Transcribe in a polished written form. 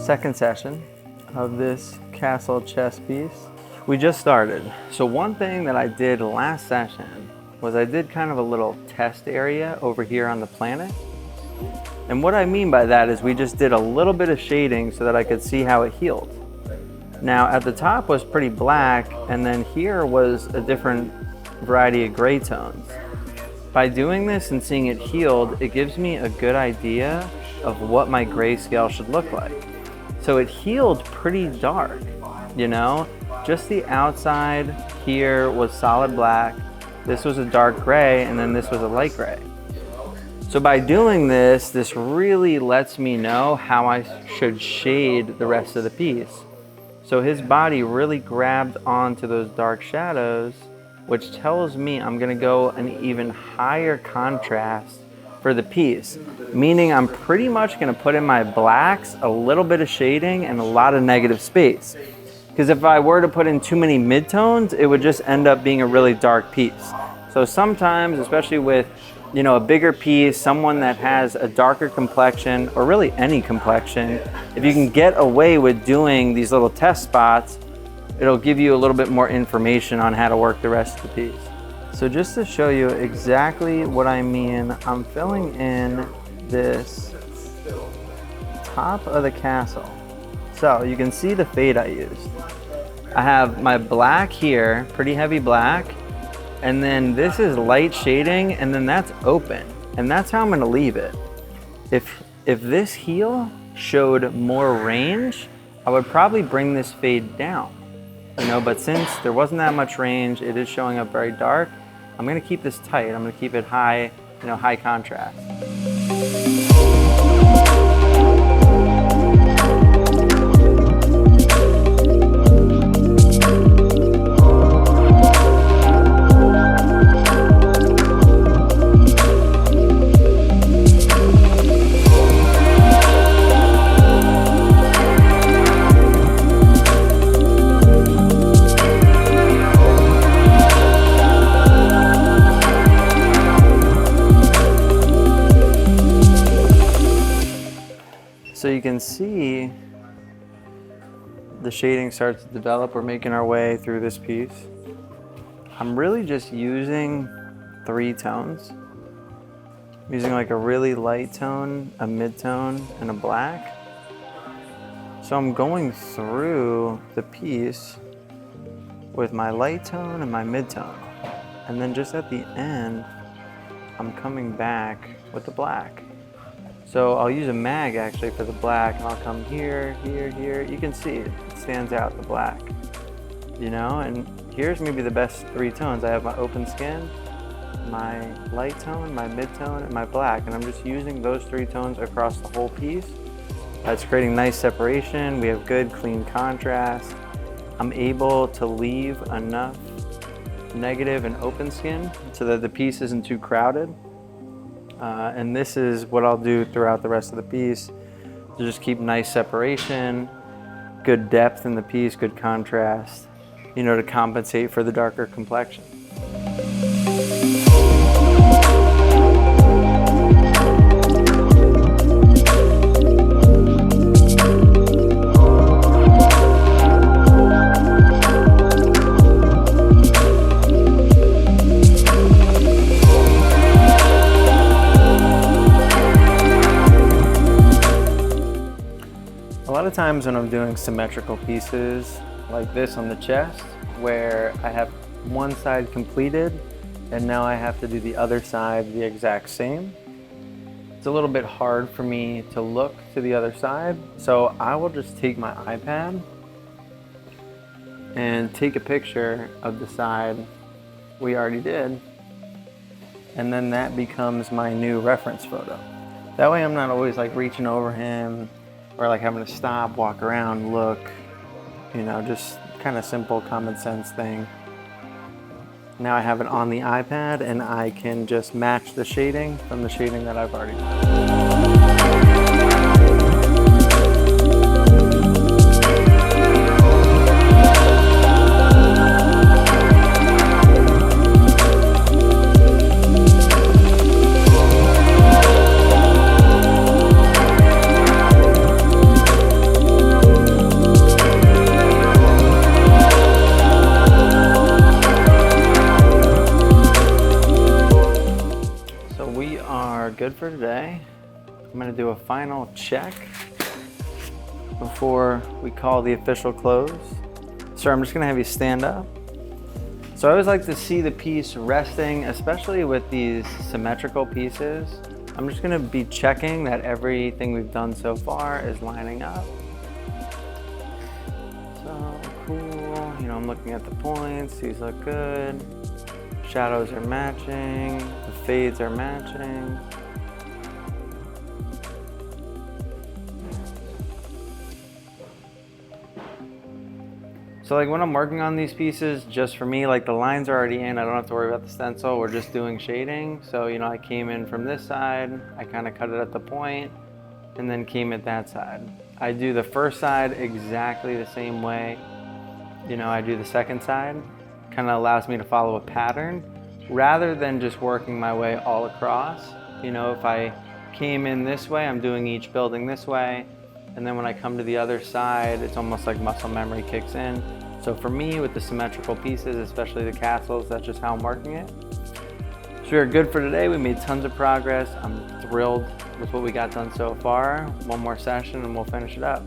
second session of this castle chess piece. We just started. So one thing that I did last session was I did kind of a little test area over here on the planet. And what I mean by that is we just did a little bit of shading so that I could see how it healed. Now at the top was pretty black, and then here was a different variety of gray tones. By doing this and seeing it healed, it gives me a good idea of what my grayscale should look like. So it healed pretty dark, you know? Just the outside here was solid black, this was a dark gray, and then this was a light gray. So by doing this, this really lets me know how I should shade the rest of the piece. So his body really grabbed onto those dark shadows, which tells me I'm gonna go an even higher contrast for the piece. Meaning I'm pretty much gonna put in my blacks a little bit of shading and a lot of negative space. Because if I were to put in too many midtones, it would just end up being a really dark piece. So sometimes, especially with, you know, a bigger piece, someone that has a darker complexion, or really any complexion, if you can get away with doing these little test spots, it'll give you a little bit more information on how to work the rest of the piece. So just to show you exactly what I mean, I'm filling in this top of the castle. So you can see the fade I used. I have my black here, pretty heavy black, and then this is light shading, and then that's open. And that's how I'm gonna leave it. If this heel showed more range, I would probably bring this fade down. You know, but since there wasn't that much range, it is showing up very dark, I'm gonna keep this tight. I'm gonna keep it high, you know, high contrast. So you can see the shading starts to develop. We're making our way through this piece. I'm really just using 3 tones. I'm using like a really light tone, a mid-tone, and a black. So I'm going through the piece with my light tone and my mid-tone. And then just at the end, I'm coming back with the black. So I'll use a mag actually for the black, and I'll come here, here, here. You can see it stands out, the black, you know? And here's maybe the best 3 tones. I have my open skin, my light tone, my mid-tone, and my black. And I'm just using those 3 tones across the whole piece. That's creating nice separation. We have good, clean contrast. I'm able to leave enough negative and open skin so that the piece isn't too crowded. And this is what I'll do throughout the rest of the piece to just keep nice separation, good depth in the piece, good contrast, you know, to compensate for the darker complexion. A lot of times when I'm doing symmetrical pieces like this on the chest, where I have one side completed and now I have to do the other side the exact same, it's a little bit hard for me to look to the other side. So I will just take my iPad and take a picture of the side we already did, and then that becomes my new reference photo. That way I'm not always like reaching over him or like having to stop, walk around, look, you know, just kind of simple common sense thing. Now I have it on the iPad and I can just match the shading from the shading that I've already done. are good for today. I'm gonna do a final check before we call the official close. So I'm just gonna have you stand up. So I always like to see the piece resting, especially with these symmetrical pieces. I'm just gonna be checking that everything we've done so far is lining up. So cool, you know, I'm looking at the points, these look good. Shadows are matching, the fades are matching. So like when I'm working on these pieces, just for me, like the lines are already in, I don't have to worry about the stencil, we're just doing shading. So, you know, I came in from this side, I kind of cut it at the point, and then came at that side. I do the first side exactly the same way, you know, I do the second side. Kind of allows me to follow a pattern, rather than just working my way all across. You know, if I came in this way, I'm doing each building this way, and then when I come to the other side, it's almost like muscle memory kicks in. So for me, with the symmetrical pieces, especially the castles, that's just how I'm working it. So we are good for today. We made tons of progress. I'm thrilled with what we got done so far. One more session and we'll finish it up.